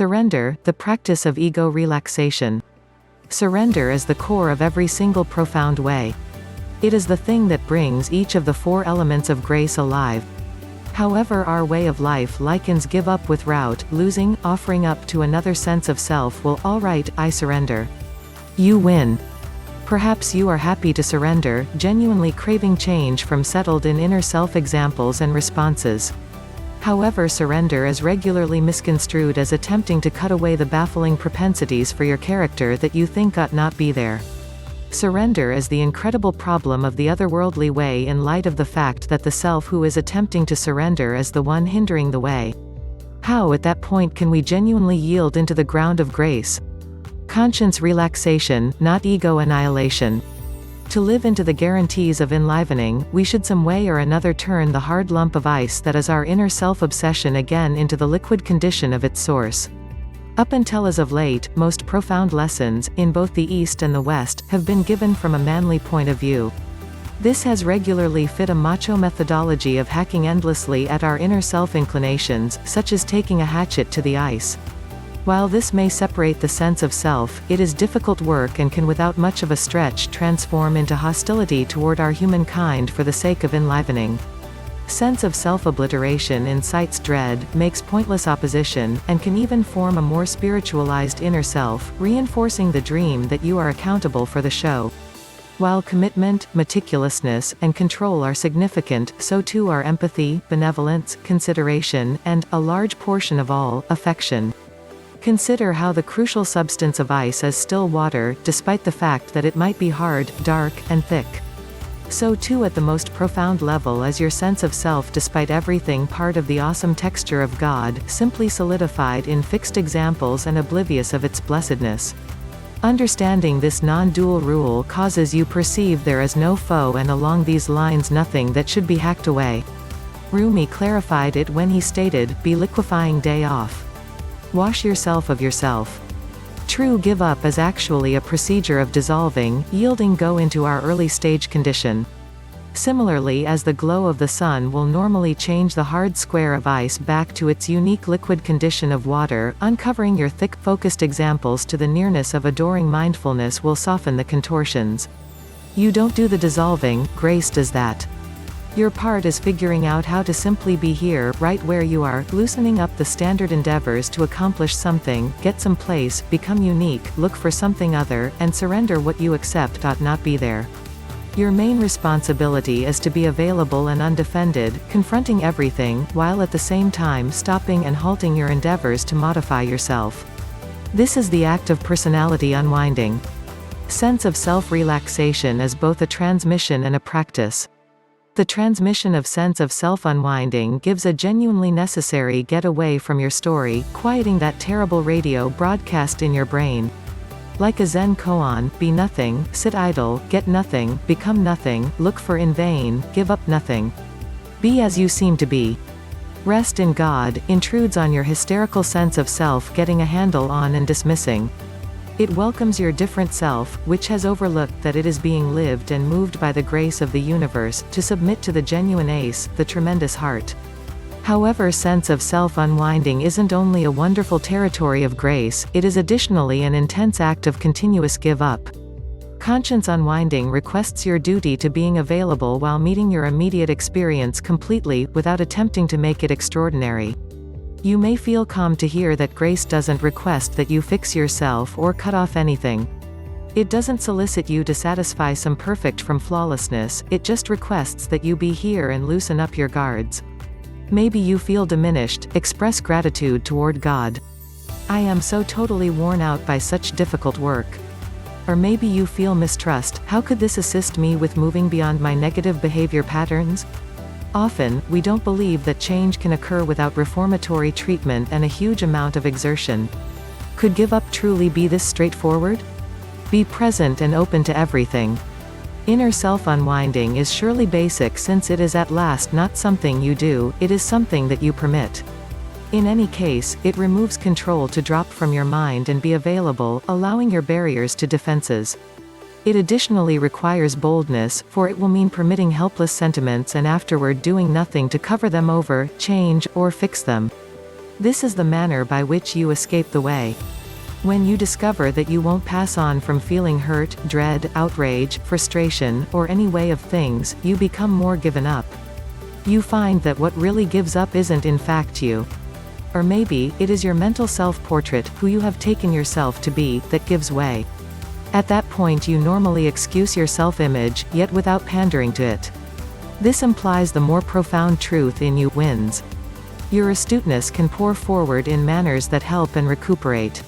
Surrender, the practice of ego relaxation. Surrender is the core of every single profound way. It is the thing that brings each of the four elements of grace alive. However, our way of life likens give up with rout, losing, offering up to another sense of self. Well, alright, I surrender. You win. Perhaps you are happy to surrender, genuinely craving change from settled in inner self examples and responses. However, surrender is regularly misconstrued as attempting to cut away the baffling propensities for your character that you think ought not be there. Surrender is the incredible problem of the otherworldly way in light of the fact that the self who is attempting to surrender is the one hindering the way. How at that point can we genuinely yield into the ground of grace? Conscience relaxation, not ego annihilation. To live into the guarantees of enlivening, we should some way or another turn the hard lump of ice that is our inner self-obsession again into the liquid condition of its source. Up until as of late, most profound lessons, in both the East and the West, have been given from a manly point of view. This has regularly fit a macho methodology of hacking endlessly at our inner self-inclinations, such as taking a hatchet to the ice. While this may separate the sense of self, it is difficult work and can without much of a stretch transform into hostility toward our humankind for the sake of enlivening. Sense of self-obliteration incites dread, makes pointless opposition, and can even form a more spiritualized inner self, reinforcing the dream that you are accountable for the show. While commitment, meticulousness, and control are significant, so too are empathy, benevolence, consideration, and, a large portion of all, affection. Consider how the crucial substance of ice is still water, despite the fact that it might be hard, dark, and thick. So too at the most profound level is your sense of self, despite everything, part of the awesome texture of God, simply solidified in fixed examples and oblivious of its blessedness. Understanding this non-dual rule causes you perceive there is no foe and along these lines nothing that should be hacked away. Rumi clarified it when he stated, "Be liquefying day off. Wash yourself of yourself." True give up is actually a procedure of dissolving, yielding go into our early stage condition. Similarly, as the glow of the sun will normally change the hard square of ice back to its unique liquid condition of water, uncovering your thick focused examples to the nearness of adoring mindfulness will soften the contortions. You don't do the dissolving, grace does that. Your part is figuring out how to simply be here, right where you are, loosening up the standard endeavors to accomplish something, get some place, become unique, look for something other, and surrender what you accept ought not be there. Your main responsibility is to be available and undefended, confronting everything, while at the same time stopping and halting your endeavors to modify yourself. This is the act of personality unwinding. Sense of self-relaxation is both a transmission and a practice. The transmission of sense of self-unwinding gives a genuinely necessary getaway from your story, quieting that terrible radio broadcast in your brain. Like a Zen koan, be nothing, sit idle, get nothing, become nothing, look for in vain, give up nothing. Be as you seem to be. Rest in God intrudes on your hysterical sense of self getting a handle on and dismissing. It welcomes your different self, which has overlooked that it is being lived and moved by the grace of the universe, to submit to the genuine ace, the tremendous heart. However, sense of self-unwinding isn't only a wonderful territory of grace, it is additionally an intense act of continuous give up. Conscience unwinding requests your duty to being available while meeting your immediate experience completely, without attempting to make it extraordinary. You may feel calm to hear that grace doesn't request that you fix yourself or cut off anything. It doesn't solicit you to satisfy some perfect from flawlessness, it just requests that you be here and loosen up your guards. Maybe you feel diminished, express gratitude toward God. I am so totally worn out by such difficult work. Or maybe you feel mistrust, how could this assist me with moving beyond my negative behavior patterns? Often, we don't believe that change can occur without reformatory treatment and a huge amount of exertion. Could give up truly be this straightforward? Be present and open to everything. Inner self-unwinding is surely basic, since it is at last not something you do, it is something that you permit. In any case, it removes control to drop from your mind and be available, allowing your barriers to defenses. It additionally requires boldness, for it will mean permitting helpless sentiments and afterward doing nothing to cover them over, change, or fix them. This is the manner by which you escape the way. When you discover that you won't pass on from feeling hurt, dread, outrage, frustration, or any way of things, you become more given up. You find that what really gives up isn't in fact you. Or maybe, it is your mental self-portrait, who you have taken yourself to be, that gives way. At that point you normally excuse your self-image, yet without pandering to it. This implies the more profound truth in you wins. Your astuteness can pour forward in manners that help and recuperate.